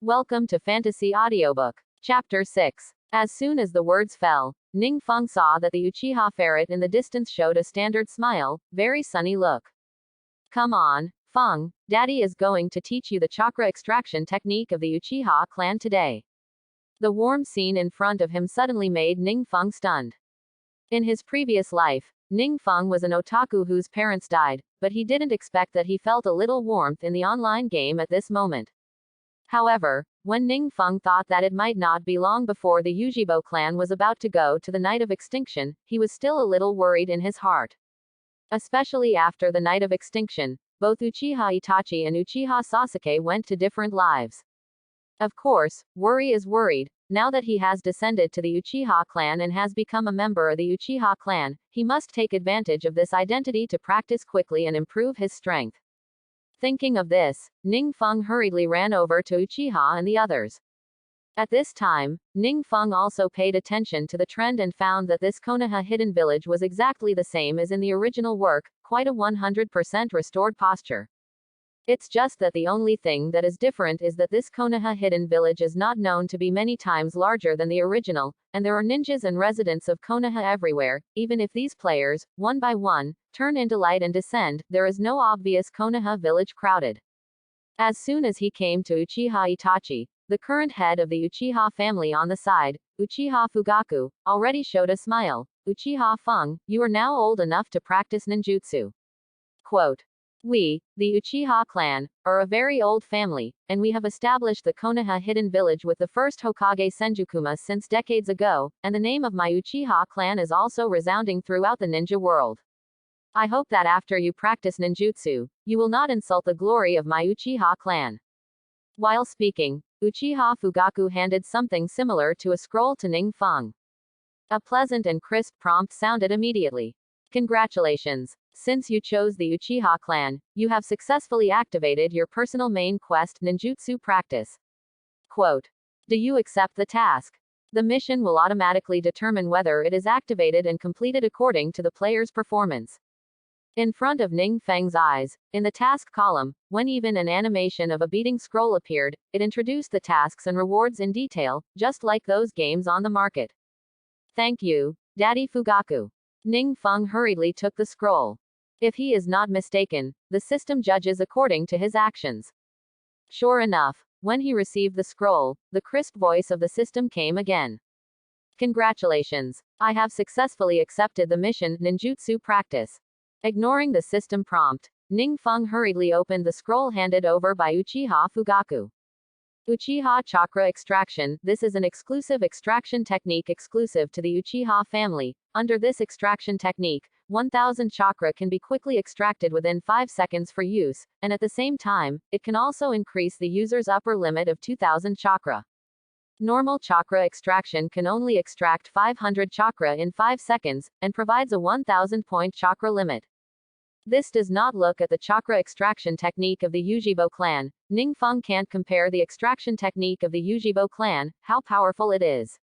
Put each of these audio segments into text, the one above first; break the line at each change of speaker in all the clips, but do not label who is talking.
Welcome to Fantasy Audiobook. Chapter 6. As soon as the words fell, Ning Feng saw that the Uchiha ferret in the distance showed a standard smile, very sunny look. Come on, Feng, Daddy is going to teach you the chakra extraction technique of the Uchiha clan today. The warm scene in front of him suddenly made Ning Feng stunned. In his previous life, Ning Feng was an otaku whose parents died, but he didn't expect that he felt a little warmth in the online game at this moment. However, when Ning Feng thought that it might not be long before the Ujibo clan was about to go to the night of extinction, he was still a little worried in his heart. Especially after the night of extinction, both Uchiha Itachi and Uchiha Sasuke went to different lives. Of course, worry is worried. Now that he has descended to the Uchiha clan and has become a member of the Uchiha clan, he must take advantage of this identity to practice quickly and improve his strength. Thinking of this, Ning Feng hurriedly ran over to Uchiha and the others. At this time, Ning Feng also paid attention to the trend and found that this Konoha hidden village was exactly the same as in the original work, quite a 100% restored posture. It's just that the only thing that is different is that this Konoha hidden village is not known to be many times larger than the original, and there are ninjas and residents of Konoha everywhere. Even if these players, one by one, turn into light and descend, there is no obvious Konoha village crowded. As soon as he came to Uchiha Itachi, the current head of the Uchiha family on the side, Uchiha Fugaku, already showed a smile. Uchiha Feng, you are now old enough to practice ninjutsu. Quote. We, the Uchiha clan, are a very old family, and we have established the Konoha hidden village with the first Hokage Senjukuma since decades ago, and the name of my Uchiha clan is also resounding throughout the ninja world. I hope that after you practice ninjutsu, you will not insult the glory of my Uchiha clan. While speaking, Uchiha Fugaku handed something similar to a scroll to Ning Feng. A pleasant and crisp prompt sounded immediately. Congratulations. Since you chose the Uchiha clan, you have successfully activated your personal main quest ninjutsu practice. Quote. Do you accept the task? The mission will automatically determine whether it is activated and completed according to the player's performance. In front of Ning Feng's eyes, in the task column, when even an animation of a beating scroll appeared, it introduced the tasks and rewards in detail, just like those games on the market. Thank you, Daddy Fugaku. Ning Feng hurriedly took the scroll. If he is not mistaken, the system judges according to his actions. Sure enough, when he received the scroll, the crisp voice of the system came again. Congratulations. I have successfully accepted the mission, ninjutsu practice. Ignoring the system prompt, Ning Feng hurriedly opened the scroll handed over by Uchiha Fugaku. Uchiha Chakra Extraction. This is an exclusive extraction technique exclusive to the Uchiha family. Under this extraction technique, 1000 chakra can be quickly extracted within 5 seconds for use, and at the same time, it can also increase the user's upper limit of 2000 chakra. Normal chakra extraction can only extract 500 chakra in 5 seconds, and provides a 1000 point chakra limit. This does not look at the chakra extraction technique of the Ujibo clan. Ning Feng can't compare the extraction technique of the Ujibo clan, how powerful it is.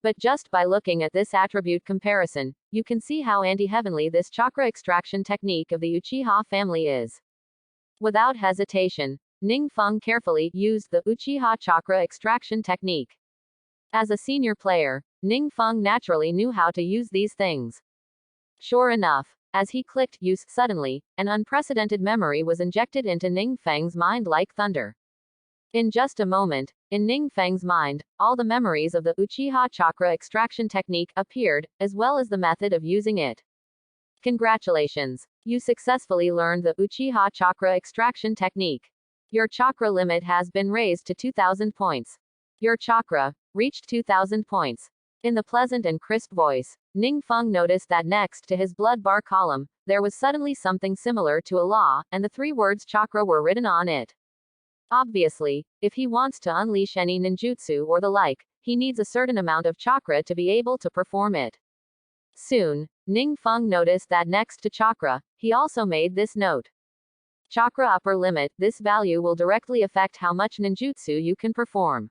But just by looking at this attribute comparison, you can see how anti-heavenly this chakra extraction technique of the Uchiha family is. Without hesitation, Ning Feng carefully used the Uchiha chakra extraction technique. As a senior player, Ning Feng naturally knew how to use these things. Sure enough, as he clicked use, suddenly, an unprecedented memory was injected into Ning Feng's mind like thunder. In just a moment, in Ning Feng's mind, all the memories of the Uchiha chakra extraction technique appeared, as well as the method of using it. Congratulations! You successfully learned the Uchiha chakra extraction technique. Your chakra limit has been raised to 2000 points. Your chakra reached 2000 points. In the pleasant and crisp voice, Ning Feng noticed that next to his blood bar column, there was suddenly something similar to a law, and the 3 words chakra were written on it. Obviously, if he wants to unleash any ninjutsu or the like, he needs a certain amount of chakra to be able to perform it. Soon, Ning Feng noticed that next to chakra, he also made this note. Chakra upper limit. This value will directly affect how much ninjutsu you can perform.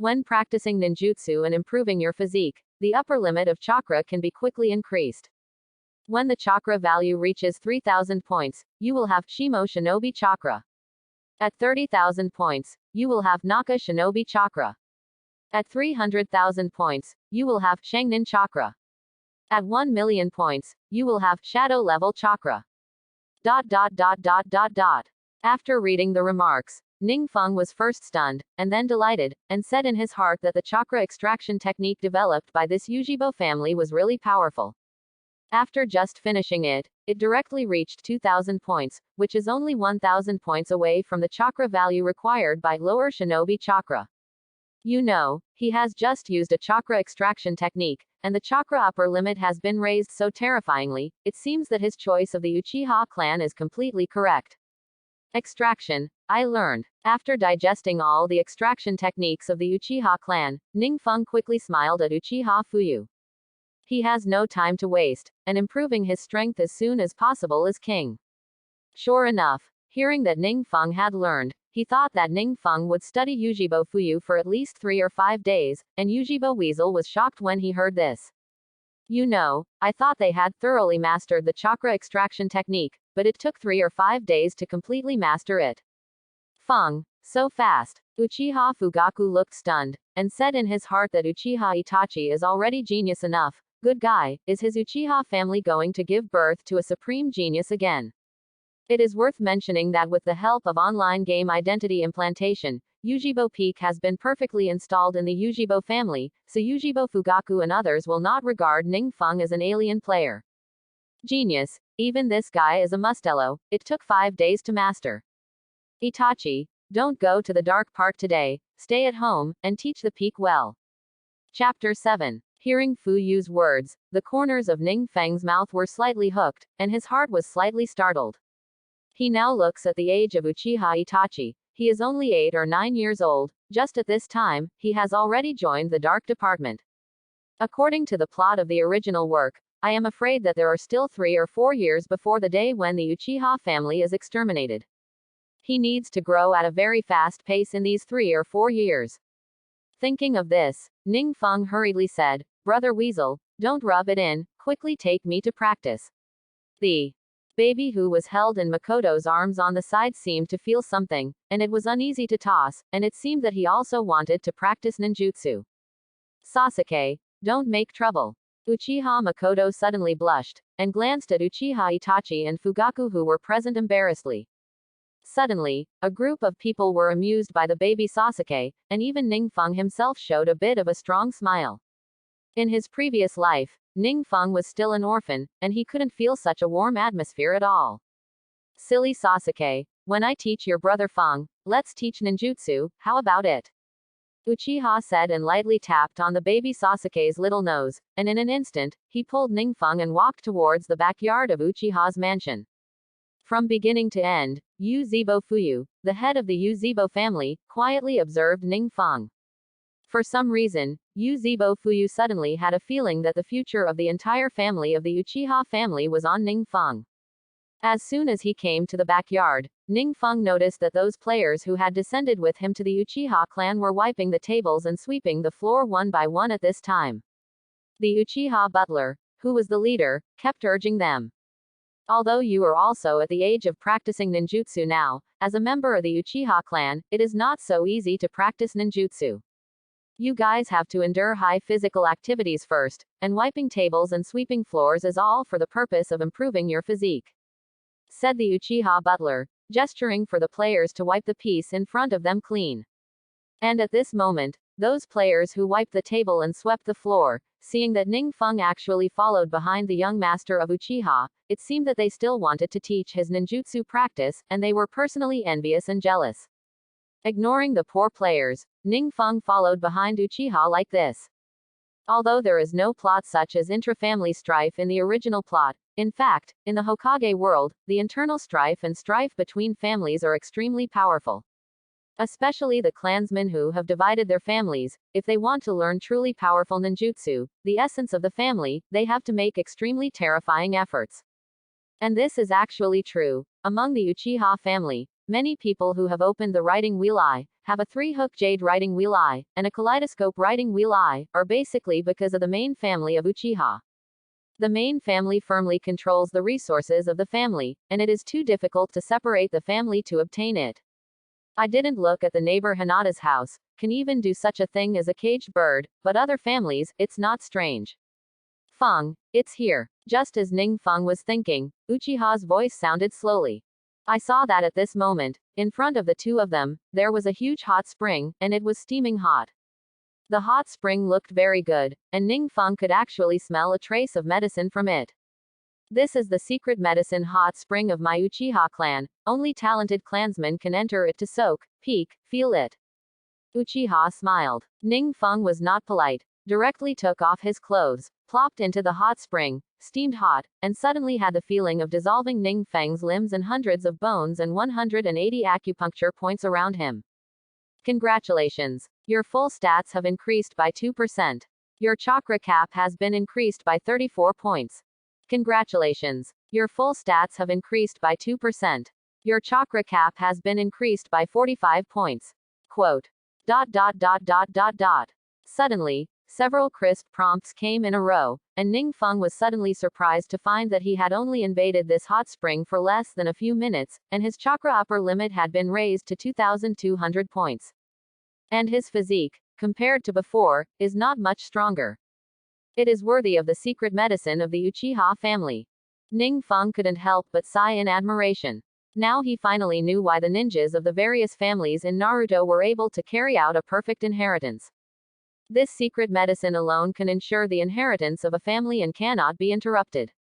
When practicing ninjutsu and improving your physique, the upper limit of chakra can be quickly increased. When the chakra value reaches 3000 points, you will have Shimo Shinobi chakra. At 30,000 points, you will have Naka Shinobi Chakra. At 300,000 points, you will have Shangnin Chakra. At 1 million points, you will have Shadow Level Chakra. ... After reading the remarks, Ningfeng was first stunned, and then delighted, and said in his heart that the chakra extraction technique developed by this Yujibo family was really powerful. After just finishing it, it directly reached 2,000 points, which is only 1,000 points away from the chakra value required by lower shinobi chakra. You know, he has just used a chakra extraction technique, and the chakra upper limit has been raised so terrifyingly, it seems that his choice of the Uchiha clan is completely correct. Extraction, I learned. After digesting all the extraction techniques of the Uchiha clan, Ningfeng quickly smiled at Uchiha Fuyu. He has no time to waste, and improving his strength as soon as possible is king. Sure enough, hearing that Ningfeng had learned, he thought that Ningfeng would study Yujibo Fuyu for at least 3 or 5 days, and Yujibo Weasel was shocked when he heard this. You know, I thought they had thoroughly mastered the chakra extraction technique, but it took 3 or 5 days to completely master it. Feng, so fast. Uchiha Fugaku looked stunned, and said in his heart that Uchiha Itachi is already genius enough. Good guy, is his Uchiha family going to give birth to a supreme genius again? It is worth mentioning that with the help of online game identity implantation, Yujibo Peak has been perfectly installed in the Yujibo family, so Yujibo Fugaku and others will not regard Ningfeng as an alien player. Genius, even this guy is a mustello, it took 5 days to master. Itachi, don't go to the dark part today, stay at home, and teach the Peak well. Chapter 7. Hearing Fu Yu's words, the corners of Ningfeng's mouth were slightly hooked, and his heart was slightly startled. He now looks at the age of Uchiha Itachi. He is only 8 or 9 years old. Just at this time, he has already joined the Dark Department. According to the plot of the original work, I am afraid that there are still 3 or 4 years before the day when the Uchiha family is exterminated. He needs to grow at a very fast pace in these 3 or 4 years. Thinking of this, Ningfeng hurriedly said, Brother Weasel, don't rub it in, quickly take me to practice. The baby who was held in Makoto's arms on the side seemed to feel something, and it was uneasy to toss, and it seemed that he also wanted to practice ninjutsu. Sasuke, don't make trouble. Uchiha Makoto suddenly blushed, and glanced at Uchiha Itachi and Fugaku who were present embarrassedly. Suddenly, a group of people were amused by the baby Sasuke, and even Ningfeng himself showed a bit of a strong smile. In his previous life, Ningfeng was still an orphan, and he couldn't feel such a warm atmosphere at all. Silly Sasuke, when I teach your brother Feng, let's teach ninjutsu, how about it? Uchiha said and lightly tapped on the baby Sasuke's little nose, and in an instant, he pulled Ningfeng and walked towards the backyard of Uchiha's mansion. From beginning to end, Yu Zibo Fuyu, the head of the Yu Zibo family, quietly observed Ningfeng. For some reason, Yu Zibo Fuyu suddenly had a feeling that the future of the entire family of the Uchiha family was on Ningfeng. As soon as he came to the backyard, Ningfeng noticed that those players who had descended with him to the Uchiha clan were wiping the tables and sweeping the floor one by one at this time. The Uchiha butler, who was the leader, kept urging them. Although you are also at the age of practicing ninjutsu now, as a member of the Uchiha clan, it is not so easy to practice ninjutsu. You guys have to endure high physical activities first, and wiping tables and sweeping floors is all for the purpose of improving your physique. Said the Uchiha butler, gesturing for the players to wipe the piece in front of them clean. And at this moment, those players who wiped the table and swept the floor, seeing that Ningfeng actually followed behind the young master of Uchiha, it seemed that they still wanted to teach his ninjutsu practice, and they were personally envious and jealous. Ignoring the poor players, Ningfeng followed behind Uchiha like this. Although there is no plot such as intra-family strife in the original plot, in fact, in the Hokage world, the internal strife and strife between families are extremely powerful. Especially the clansmen who have divided their families, if they want to learn truly powerful ninjutsu, the essence of the family, they have to make extremely terrifying efforts. And this is actually true. Among the Uchiha family, many people who have opened the writing wheel eye, have a 3-hook jade writing wheel eye, and a kaleidoscope writing wheel eye, are basically because of the main family of Uchiha. The main family firmly controls the resources of the family, and it is too difficult to separate the family to obtain it. I didn't look at the neighbor Hinata's house, can even do such a thing as a caged bird, but other families, it's not strange. Feng, it's here. Just as Ning Feng was thinking, Uchiha's voice sounded slowly. I saw that at this moment, in front of the two of them, there was a huge hot spring, and it was steaming hot. The hot spring looked very good, and Ning Feng could actually smell a trace of medicine from it. This is the secret medicine hot spring of my Uchiha clan, only talented clansmen can enter it to soak, peek, feel it. Uchiha smiled. Ning Feng was not polite, directly took off his clothes, plopped into the hot spring, steamed hot, and suddenly had the feeling of dissolving Ning Feng's limbs and hundreds of bones and 180 acupuncture points around him. Congratulations. Your full stats have increased by 2%. Your chakra cap has been increased by 34 points. Congratulations. Your full stats have increased by 2%. Your chakra cap has been increased by 45 points. Quote. ... Suddenly, several crisp prompts came in a row, and Ning Feng was suddenly surprised to find that he had only invaded this hot spring for less than a few minutes, and his chakra upper limit had been raised to 2,200 points. And his physique, compared to before, is not much stronger. It is worthy of the secret medicine of the Uchiha family. Ning Feng couldn't help but sigh in admiration. Now he finally knew why the ninjas of the various families in Naruto were able to carry out a perfect inheritance. This secret medicine alone can ensure the inheritance of a family and cannot be interrupted.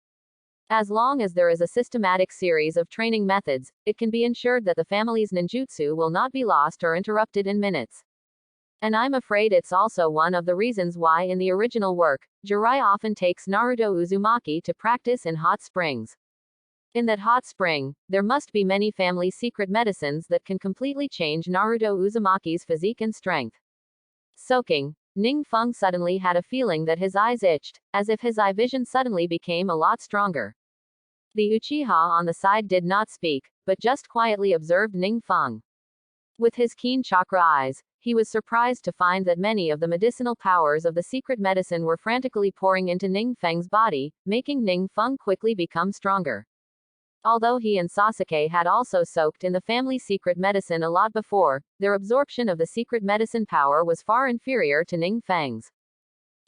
As long as there is a systematic series of training methods, it can be ensured that the family's ninjutsu will not be lost or interrupted in minutes. And I'm afraid it's also one of the reasons why in the original work, Jiraiya often takes Naruto Uzumaki to practice in hot springs. In that hot spring, there must be many family secret medicines that can completely change Naruto Uzumaki's physique and strength. Soaking, Ning Feng suddenly had a feeling that his eyes itched, as if his eye vision suddenly became a lot stronger. The Uchiha on the side did not speak, but just quietly observed Ning Feng. With his keen chakra eyes, he was surprised to find that many of the medicinal powers of the secret medicine were frantically pouring into Ning Feng's body, making Ning Feng quickly become stronger. Although he and Sasuke had also soaked in the family secret medicine a lot before, their absorption of the secret medicine power was far inferior to Ning Feng's.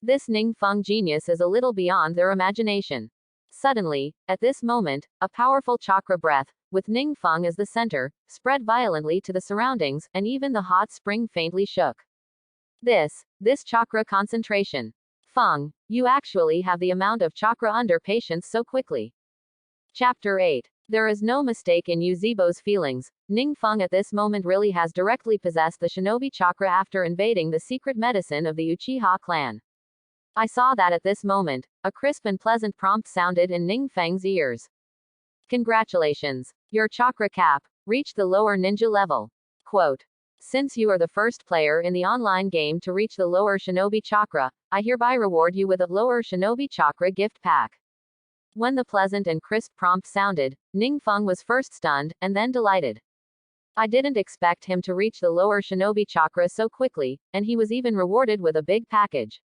This Ning Feng genius is a little beyond their imagination. Suddenly, at this moment, a powerful chakra breath, with Ning Feng as the center, spread violently to the surroundings, and even the hot spring faintly shook. This chakra concentration. Feng, you actually have the amount of chakra under patience so quickly. Chapter 8. There is no mistake in Yuzebo's feelings. Ning Feng at this moment really has directly possessed the shinobi chakra after invading the secret medicine of the Uchiha clan. I saw that at this moment, a crisp and pleasant prompt sounded in Ning Feng's ears. Congratulations. Your chakra cap reached the lower ninja level. Quote. Since you are the first player in the online game to reach the lower shinobi chakra, I hereby reward you with a lower shinobi chakra gift pack. When the pleasant and crisp prompt sounded, Ning Feng was first stunned, and then delighted. I didn't expect him to reach the lower shinobi chakra so quickly, and he was even rewarded with a big package.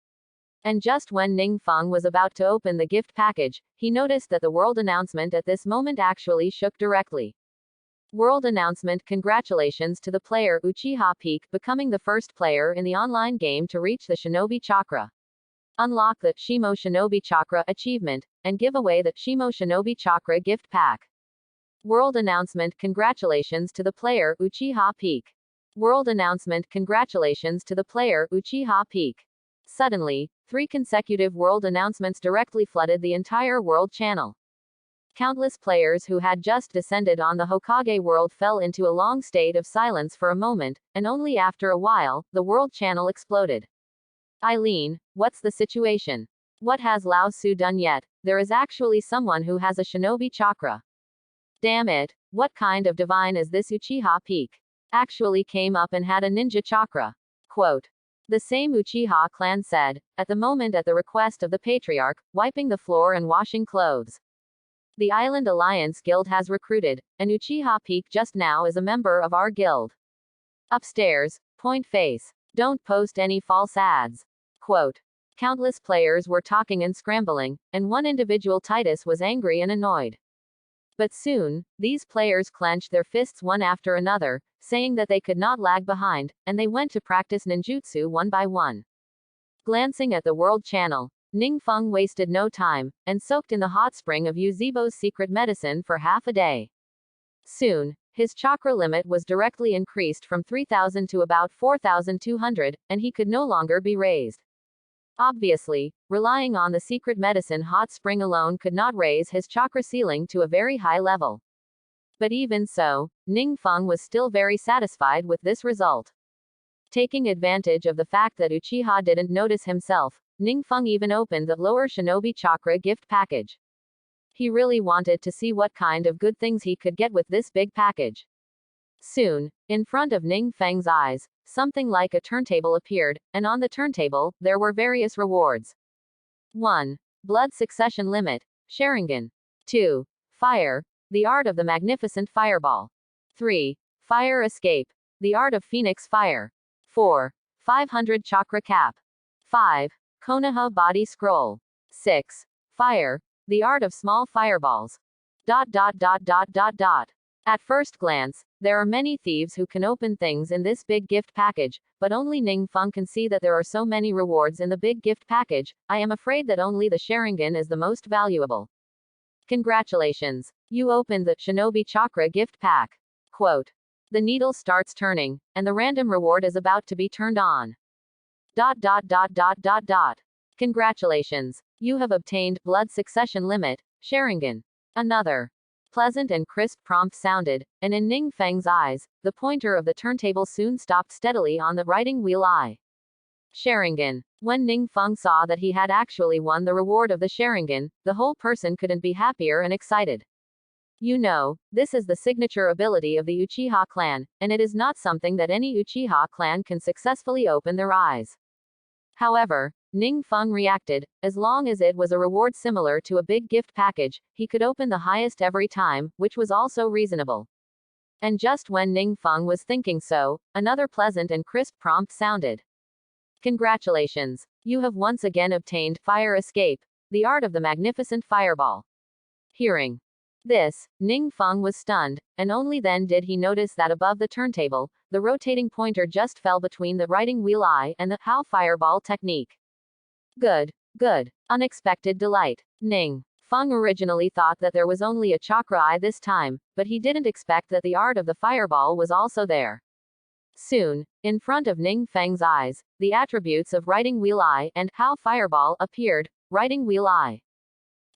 And just when Ning Feng was about to open the gift package, he noticed that the world announcement at this moment actually shook directly. World announcement: congratulations to the player Uchiha Peak becoming the first player in the online game to reach the shinobi chakra. Unlock the Shimo Shinobi Chakra achievement, and give away the Shimo Shinobi Chakra gift pack. World announcement: congratulations to the player Uchiha Peak. World announcement: congratulations to the player Uchiha Peak. Suddenly, 3 consecutive world announcements directly flooded the entire world channel. Countless players who had just descended on the Hokage world fell into a long state of silence for a moment, and only after a while, the world channel exploded. Eileen, what's the situation? What has Lao Su done yet? There is actually someone who has a shinobi chakra. Damn it, what kind of divine is this Uchiha Peak? Actually came up and had a ninja chakra. Quote. The same Uchiha clan said, at the moment at the request of the patriarch, wiping the floor and washing clothes. The Island Alliance Guild has recruited, and Uchiha Peak just now is a member of our guild. Upstairs, point face. Don't post any false ads. Quote. Countless players were talking and scrambling, and one individual Titus was angry and annoyed. But soon, these players clenched their fists one after another, saying that they could not lag behind, and they went to practice ninjutsu one by one. Glancing at the world channel, Ningfeng wasted no time, and soaked in the hot spring of Yuzebo's secret medicine for half a day. Soon, his chakra limit was directly increased from 3,000 to about 4,200, and he could no longer be raised. Obviously, relying on the secret medicine hot spring alone could not raise his chakra ceiling to a very high level. But even so, Ningfeng was still very satisfied with this result. Taking advantage of the fact that Uchiha didn't notice himself, Ningfeng even opened the lower shinobi chakra gift package. He really wanted to see what kind of good things he could get with this big package. Soon, in front of Ningfeng's eyes, something like a turntable appeared, and on the turntable, there were various rewards. 1. Blood succession limit, Sharingan. 2. Fire, the art of the magnificent fireball. 3. Fire escape, the art of phoenix fire. 4. 500 chakra cap. 5. Konoha body scroll. 6. Fire, the art of small fireballs. At first glance, there are many thieves who can open things in this big gift package, but only Ningfeng can see that there are so many rewards in the big gift package. I am afraid that only the Sharingan is the most valuable. Congratulations. You opened the Shinobi Chakra gift pack. Quote. The needle starts turning, and the random reward is about to be turned on. Congratulations. You have obtained blood succession limit, Sharingan. Another pleasant and crisp prompt sounded, and in Ningfeng's eyes, the pointer of the turntable soon stopped steadily on the writing wheel I. Sharingan. When Ningfeng saw that he had actually won the reward of the Sharingan, the whole person couldn't be happier and excited. You know, this is the signature ability of the Uchiha clan, and it is not something that any Uchiha clan can successfully open their eyes. However, Ningfeng reacted, as long as it was a reward similar to a big gift package, he could open the highest every time, which was also reasonable. And just when Ningfeng was thinking so, another pleasant and crisp prompt sounded. Congratulations. You have once again obtained Fire Escape, the art of the magnificent fireball. Hearing this, Ningfeng was stunned, and only then did he notice that above the turntable, the rotating pointer just fell between the writing wheel I and the How Fireball technique. Good. Unexpected delight. Ningfeng originally thought that there was only a chakra eye this time, but he didn't expect that the art of the fireball was also there. Soon, in front of Ningfeng's eyes, the attributes of writing wheel I and How Fireball appeared. Writing wheel I.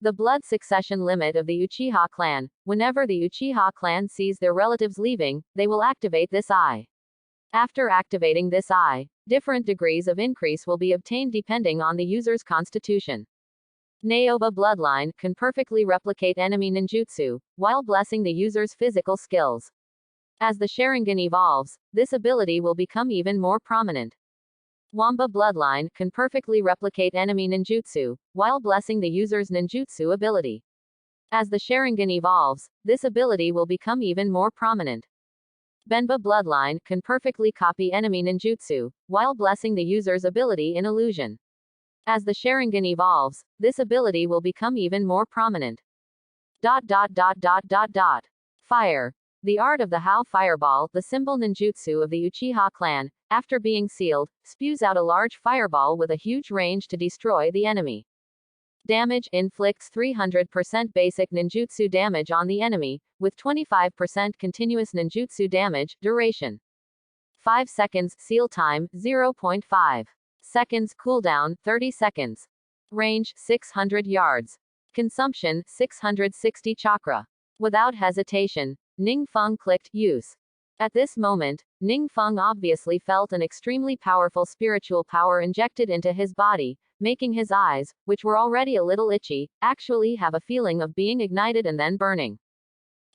The blood succession limit of the Uchiha clan. Whenever the Uchiha clan sees their relatives leaving, they will activate this eye. After activating this eye, different degrees of increase will be obtained depending on the user's constitution. Naoba bloodline can perfectly replicate enemy ninjutsu, while blessing the user's physical skills. As the Sharingan evolves, this ability will become even more prominent. Wamba bloodline can perfectly replicate enemy ninjutsu, while blessing the user's ninjutsu ability. As the Sharingan evolves, this ability will become even more prominent. Benba bloodline can perfectly copy enemy ninjutsu, while blessing the user's ability in illusion. As the Sharingan evolves, this ability will become even more prominent. Fire. The art of the How Fireball, the symbol ninjutsu of the Uchiha clan, after being sealed, spews out a large fireball with a huge range to destroy the enemy. Damage inflicts 300% basic ninjutsu damage on the enemy, with 25% continuous ninjutsu damage, duration 5 seconds, seal time 0.5 seconds, cooldown 30 seconds. Range 600 yards. Consumption 660 chakra. Without hesitation, Ningfeng clicked use. At this moment, Ningfeng obviously felt an extremely powerful spiritual power injected into his body, making his eyes, which were already a little itchy, actually have a feeling of being ignited and then burning.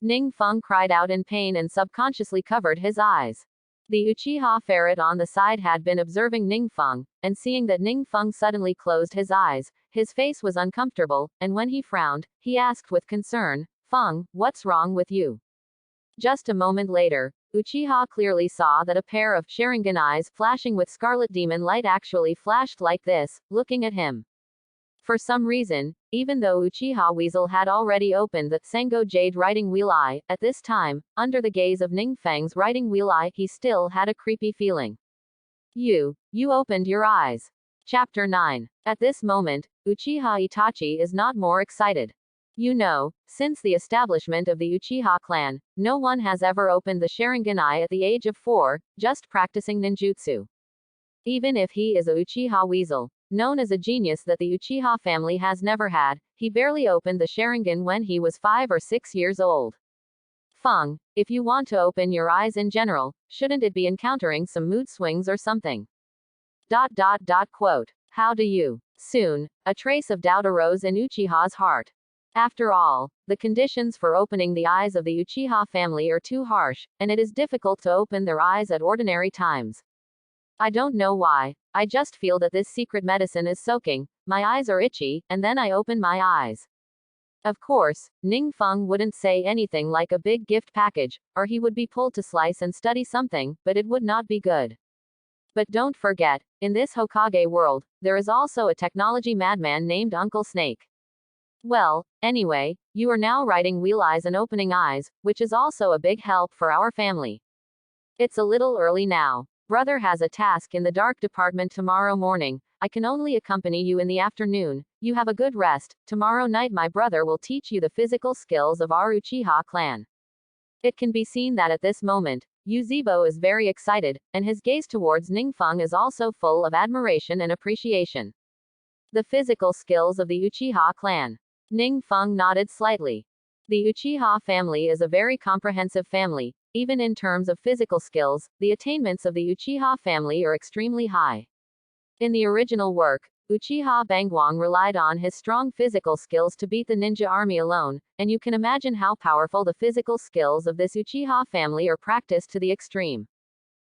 Ningfeng cried out in pain and subconsciously covered his eyes. The Uchiha ferret on the side had been observing Ningfeng, and seeing that Ningfeng suddenly closed his eyes, his face was uncomfortable, and when he frowned, he asked with concern, "Feng, what's wrong with you?" Just a moment later, Uchiha clearly saw that a pair of Sharingan eyes flashing with scarlet demon light actually flashed like this, looking at him. For some reason, even though Uchiha Weasel had already opened the Sengo Jade Writing Wheel Eye, at this time, under the gaze of Ningfeng's Writing Wheel Eye, he still had a creepy feeling. You opened your eyes. Chapter 9. At this moment, Uchiha Itachi is not more excited. Since the establishment of the Uchiha clan, no one has ever opened the Sharingan Eye at the age of 4, just practicing ninjutsu. Even if he is a Uchiha Weasel, known as a genius that the Uchiha family has never had, he barely opened the Sharingan when he was 5 or 6 years old. Feng, if you want to open your eyes in general, shouldn't it be encountering some mood swings or something? Quote. How do you? Soon, a trace of doubt arose in Uchiha's heart. After all, the conditions for opening the eyes of the Uchiha family are too harsh, and it is difficult to open their eyes at ordinary times. I don't know why, I just feel that this secret medicine is soaking, my eyes are itchy, and then I open my eyes. Of course, Ningfeng wouldn't say anything like a big gift package, or he would be pulled to slice and study something, but it would not be good. But don't forget, in this Hokage world, there is also a technology madman named Uncle Snake. Well, anyway, you are now writing Wheel Eyes and opening eyes, which is also a big help for our family. It's a little early now. Brother has a task in the dark department tomorrow morning. I can only accompany you in the afternoon. You have a good rest. Tomorrow night my brother will teach you the physical skills of our Uchiha clan. It can be seen that at this moment, Yuzebo is very excited, and his gaze towards Ningfeng is also full of admiration and appreciation. The physical skills of the Uchiha clan. Ningfeng nodded slightly. The Uchiha family is a very comprehensive family. Even in terms of physical skills, the attainments of the Uchiha family are extremely high. In the original work, Uchiha Bangwang relied on his strong physical skills to beat the ninja army alone, and you can imagine how powerful the physical skills of this Uchiha family are practiced to the extreme.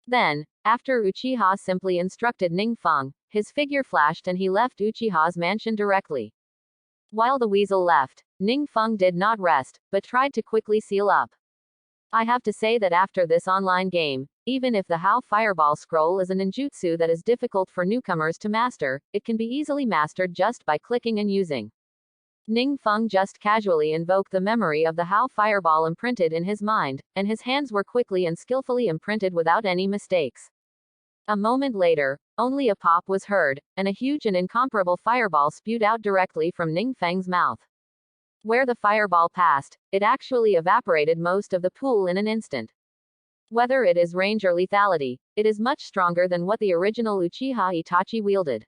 Then, after Uchiha simply instructed Ningfeng, his figure flashed and he left Uchiha's mansion directly. While the weasel left, Ningfeng did not rest, but tried to quickly seal up. I have to say that after this online game, even if the How Fireball Scroll is a ninjutsu that is difficult for newcomers to master, it can be easily mastered just by clicking and using. Ningfeng just casually invoked the memory of the How Fireball imprinted in his mind, and his hands were quickly and skillfully imprinted without any mistakes. A moment later, only a pop was heard, and a huge and incomparable fireball spewed out directly from Ningfeng's mouth. Where the fireball passed, it actually evaporated most of the pool in an instant. Whether it is range or lethality, it is much stronger than what the original Uchiha Itachi wielded.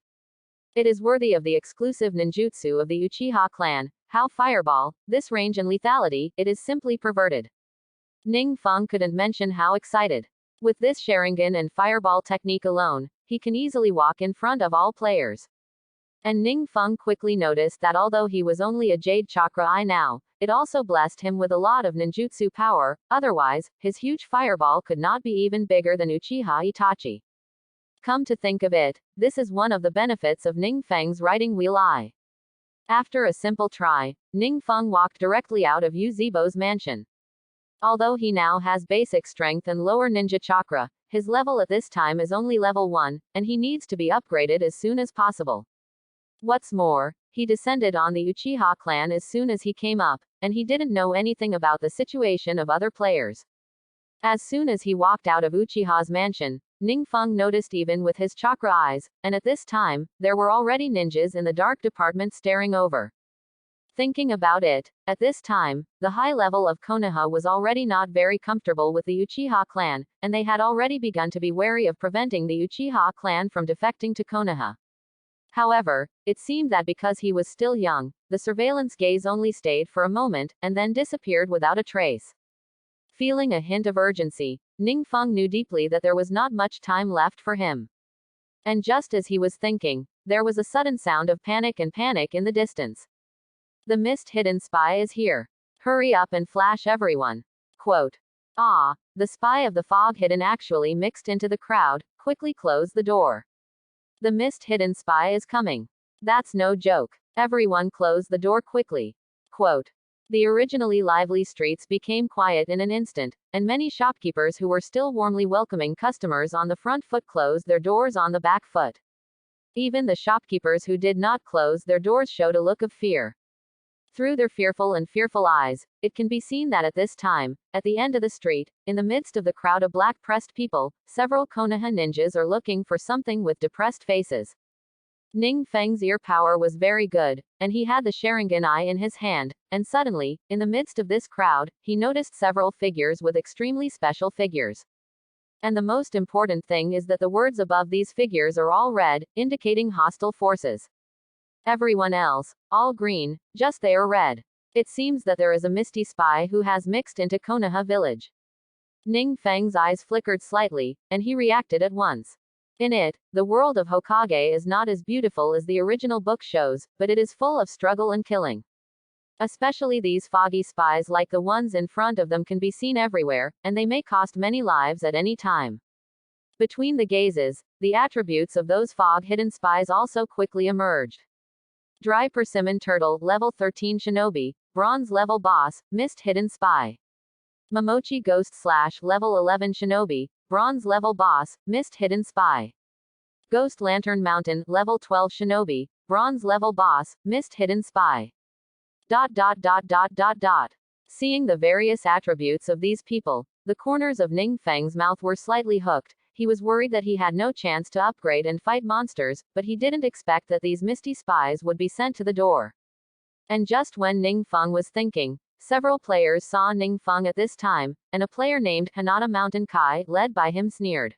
It is worthy of the exclusive ninjutsu of the Uchiha clan, How Fireball. This range and lethality, it is simply perverted. Ningfeng couldn't mention how excited. With this Sharingan and Fireball technique alone, he can easily walk in front of all players. And Ningfeng quickly noticed that although he was only a Jade Chakra Eye now, it also blessed him with a lot of ninjutsu power, otherwise, his huge fireball could not be even bigger than Uchiha Itachi. Come to think of it, this is one of the benefits of Ningfeng's Writing Wheel Eye. After a simple try, Ningfeng walked directly out of Yuzebo's mansion. Although he now has basic strength and lower ninja chakra, his level at this time is only level 1, and he needs to be upgraded as soon as possible. What's more, he descended on the Uchiha clan as soon as he came up, and he didn't know anything about the situation of other players. As soon as he walked out of Uchiha's mansion, Ningfeng noticed even with his chakra eyes, and at this time, there were already ninjas in the dark department staring over. Thinking about it, at this time, the high level of Konoha was already not very comfortable with the Uchiha clan, and they had already begun to be wary of preventing the Uchiha clan from defecting to Konoha. However, it seemed that because he was still young, the surveillance gaze only stayed for a moment, and then disappeared without a trace. Feeling a hint of urgency, Ningfeng knew deeply that there was not much time left for him. And just as he was thinking, there was a sudden sound of panic in the distance. The mist hidden spy is here. Hurry up and flash everyone. Quote. Ah, the spy of the fog hidden actually mixed into the crowd, quickly close the door. The mist hidden spy is coming. That's no joke. Everyone close the door quickly. Quote. The originally lively streets became quiet in an instant, and many shopkeepers who were still warmly welcoming customers on the front foot closed their doors on the back foot. Even the shopkeepers who did not close their doors showed a look of fear. Through their fearful eyes, it can be seen that at this time, at the end of the street, in the midst of the crowd of black-pressed people, several Konoha ninjas are looking for something with depressed faces. Ning Feng's ear power was very good, and he had the Sharingan eye in his hand, and suddenly, in the midst of this crowd, he noticed several figures with extremely special figures. And the most important thing is that the words above these figures are all red, indicating hostile forces. Everyone else, all green, just they are red. It seems that there is a misty spy who has mixed into Konoha village. Ning Feng's eyes flickered slightly, and he reacted at once. In it, the world of Hokage is not as beautiful as the original book shows, but it is full of struggle and killing. Especially these foggy spies like the ones in front of them can be seen everywhere, and they may cost many lives at any time. Between the gazes, the attributes of those fog-hidden spies also quickly emerged. Dry Persimmon Turtle, Level 13 Shinobi, Bronze Level Boss, Mist Hidden Spy. Momochi Ghost / Level 11 Shinobi, Bronze Level Boss, Mist Hidden Spy. Ghost Lantern Mountain, Level 12 Shinobi, Bronze Level Boss, Mist Hidden Spy. Seeing the various attributes of these people, the corners of Ning Feng's mouth were slightly hooked. He was worried that he had no chance to upgrade and fight monsters, but he didn't expect that these misty spies would be sent to the door. And just when Ning Feng was thinking, several players saw Ning Feng at this time, and a player named Hinata Mountain Kai, led by him, sneered.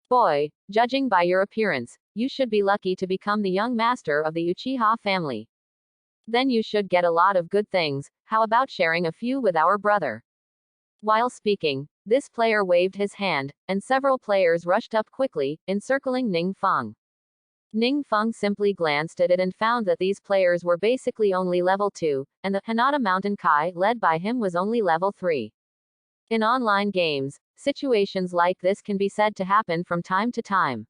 Boy, judging by your appearance, you should be lucky to become the young master of the Uchiha family. Then you should get a lot of good things. How about sharing a few with our brother? While speaking, this player waved his hand, and several players rushed up quickly, encircling Ning Feng. Ning Feng simply glanced at it and found that these players were basically only level 2, and the Hinata Mountain Kai, led by him, was only level 3. In online games, situations like this can be said to happen from time to time.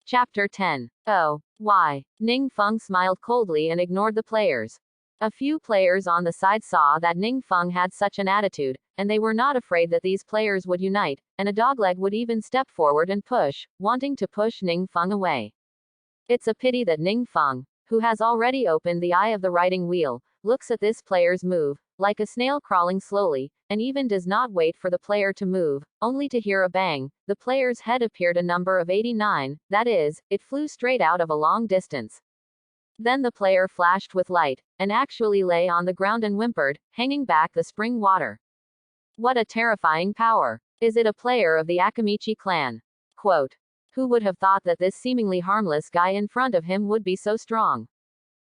Chapter 10. Oh, why? Ning Feng smiled coldly and ignored the players. A few players on the side saw that Ning Feng had such an attitude, and they were not afraid that these players would unite, and a dogleg would even step forward and push, wanting to push Ning Feng away. It's a pity that Ning Feng, who has already opened the eye of the writing wheel, looks at this player's move, like a snail crawling slowly, and even does not wait for the player to move, only to hear a bang. The player's head appeared a number of 89, that is, it flew straight out of a long distance. Then the player flashed with light, and actually lay on the ground and whimpered, hanging back the spring water. What a terrifying power! Is it a player of the Akamichi clan? Quote. Who would have thought that this seemingly harmless guy in front of him would be so strong?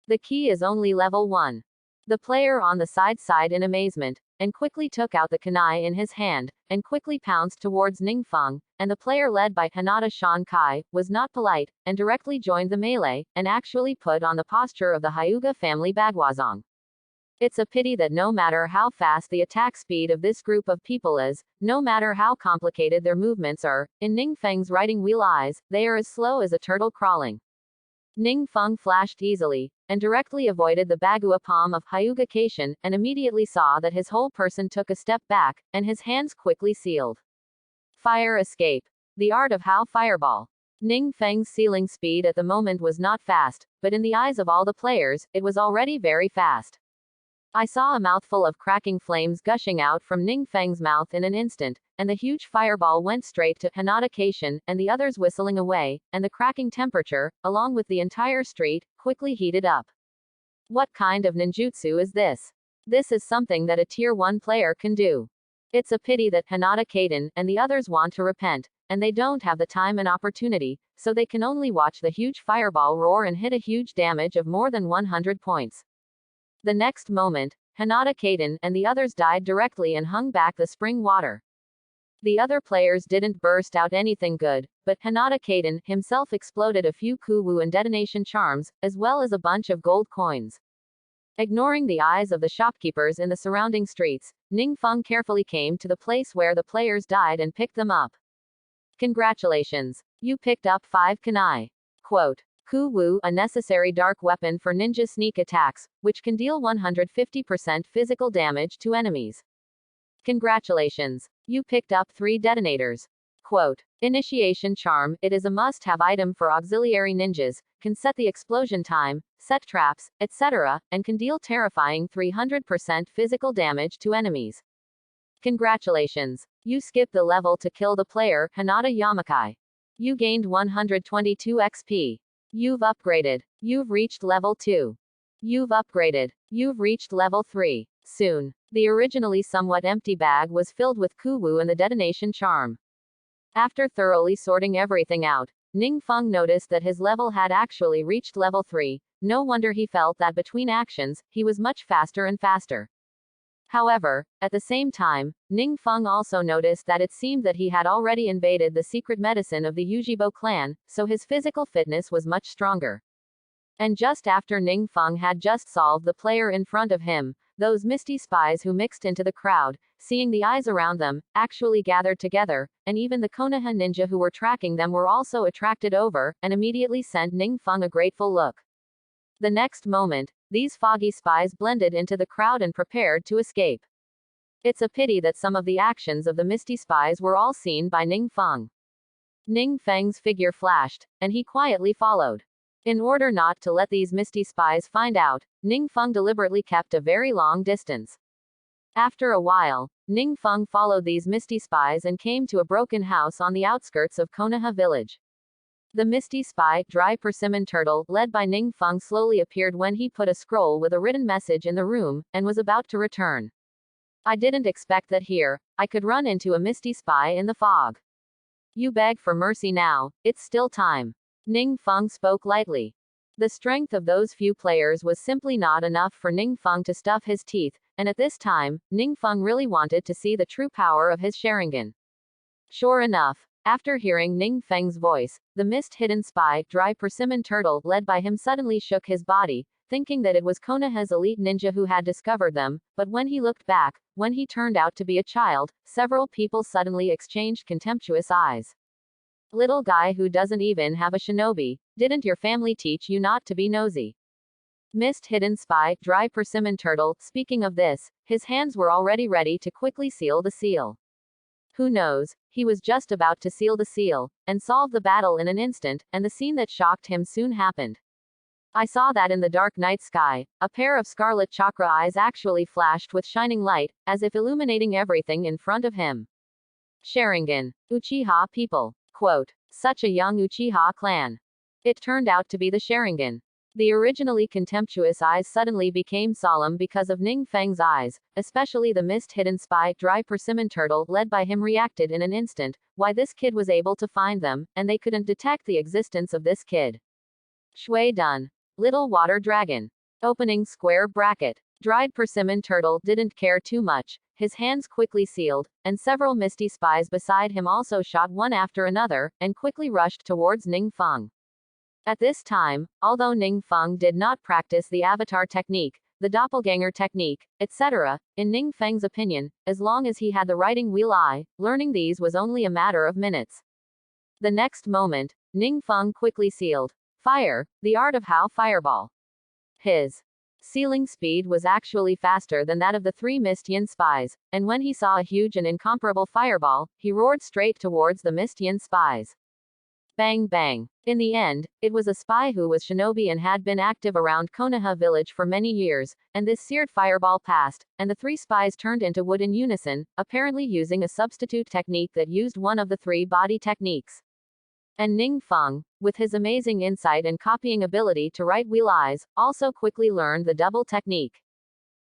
The key is only level 1. The player on the side sighed in amazement, and quickly took out the kunai in his hand, and quickly pounced towards Ning Feng, and the player led by Hinata Shan Kai, was not polite, and directly joined the melee, and actually put on the posture of the Hyuga family Bagwazong. It's a pity that no matter how fast the attack speed of this group of people is, no matter how complicated their movements are, in Ning Feng's writing wheel eyes, they are as slow as a turtle crawling. Ning Feng flashed easily, and directly avoided the Bagua palm of Hyuga Kaishin, and immediately saw that his whole person took a step back, and his hands quickly sealed. Fire escape. The art of how fireball. Ning Feng's sealing speed at the moment was not fast, but in the eyes of all the players, it was already very fast. I saw a mouthful of cracking flames gushing out from Ning Feng's mouth in an instant, and the huge fireball went straight to Hinata Kaishin, and the others whistling away, and the cracking temperature, along with the entire street, quickly heated up. What kind of ninjutsu is this? This is something that a tier 1 player can do. It's a pity that Hinata Kaiden and the others want to repent, and they don't have the time and opportunity, so they can only watch the huge fireball roar and hit a huge damage of more than 100 points. The next moment, Hinata Kaiden and the others died directly and hung back the spring water. The other players didn't burst out anything good, but Hinata Kaiden himself exploded a few Kuwu and detonation charms, as well as a bunch of gold coins. Ignoring the eyes of the shopkeepers in the surrounding streets, Ning Feng carefully came to the place where the players died and picked them up. Congratulations! You picked up 5 kunai. Quote. Kuwu, a necessary dark weapon for ninja sneak attacks, which can deal 150% physical damage to enemies. Congratulations! You picked up 3 detonators. Quote, initiation charm, it is a must-have item for auxiliary ninjas, can set the explosion time, set traps, etc., and can deal terrifying 300% physical damage to enemies. Congratulations. You skipped the level to kill the player, Hinata Yamakai. You gained 122 XP. You've upgraded. You've reached level 2. You've upgraded. You've reached level 3. Soon. The originally somewhat empty bag was filled with Kuwu and the detonation charm. After thoroughly sorting everything out, Ningfeng noticed that his level had actually reached level 3. No wonder he felt that between actions, he was much faster and faster. However, at the same time, Ningfeng also noticed that it seemed that he had already invaded the secret medicine of the Yujibo clan, so his physical fitness was much stronger. And just after Ningfeng had just solved the player in front of him, those misty spies who mixed into the crowd, seeing the eyes around them, actually gathered together, and even the Konoha ninja who were tracking them were also attracted over, and immediately sent Ningfeng a grateful look. The next moment, these foggy spies blended into the crowd and prepared to escape. It's a pity that some of the actions of the misty spies were all seen by Ningfeng. Ningfeng's figure flashed, and he quietly followed. In order not to let these misty spies find out, Ningfeng deliberately kept a very long distance. After a while, Ningfeng followed these misty spies and came to a broken house on the outskirts of Konoha village. The misty spy, Dry Persimmon Turtle, led by Ningfeng slowly appeared when he put a scroll with a written message in the room, and was about to return. I didn't expect that here, I could run into a misty spy in the fog. You beg for mercy now, it's still time. Ningfeng spoke lightly. The strength of those few players was simply not enough for Ningfeng to stuff his teeth, and at this time, Ningfeng really wanted to see the true power of his Sharingan. Sure enough, after hearing Ningfeng's voice, the mist-hidden spy, Dry Persimmon Turtle, led by him suddenly shook his body, thinking that it was Konoha's elite ninja who had discovered them, but when he looked back, when he turned out to be a child, several people suddenly exchanged contemptuous eyes. Little guy who doesn't even have a shinobi, didn't your family teach you not to be nosy? Mist-hidden spy, Dry Persimmon Turtle, speaking of this, his hands were already ready to quickly seal the seal. Who knows, he was just about to seal the seal, and solve the battle in an instant, and the scene that shocked him soon happened. I saw that in the dark night sky, a pair of scarlet chakra eyes actually flashed with shining light, as if illuminating everything in front of him. Sharingan. Uchiha people. Quote, such a young Uchiha clan. It turned out to be the Sharingan. The originally contemptuous eyes suddenly became solemn because of Ningfeng's eyes, especially the mist-hidden spy, Dry Persimmon Turtle, led by him reacted in an instant, why this kid was able to find them, and they couldn't detect the existence of this kid. Shui Dun. Little Water Dragon. Opening square bracket. Dried Persimmon Turtle didn't care too much, his hands quickly sealed, and several misty spies beside him also shot one after another, and quickly rushed towards Ningfeng. At this time, although Ningfeng did not practice the avatar technique, the doppelganger technique, etc., in Ningfeng's opinion, as long as he had the writing wheel eye, learning these was only a matter of minutes. The next moment, Ningfeng quickly sealed. Fire, the art of How Fireball. His sealing speed was actually faster than that of the three Mist Yin spies, and when he saw a huge and incomparable fireball, he roared straight towards the Mist Yin spies. Bang bang. In the end, it was a spy who was shinobi and had been active around Konoha village for many years, and this seared fireball passed, and the three spies turned into wood in unison, apparently using a substitute technique that used one of the three body techniques. And Ningfeng, with his amazing insight and copying ability to write wheel eyes, also quickly learned the double technique.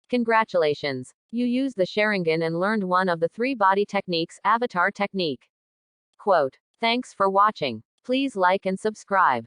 Congratulations. You used the Sharingan and learned one of the three body techniques, avatar technique. Quote, thanks for watching. Please like and subscribe.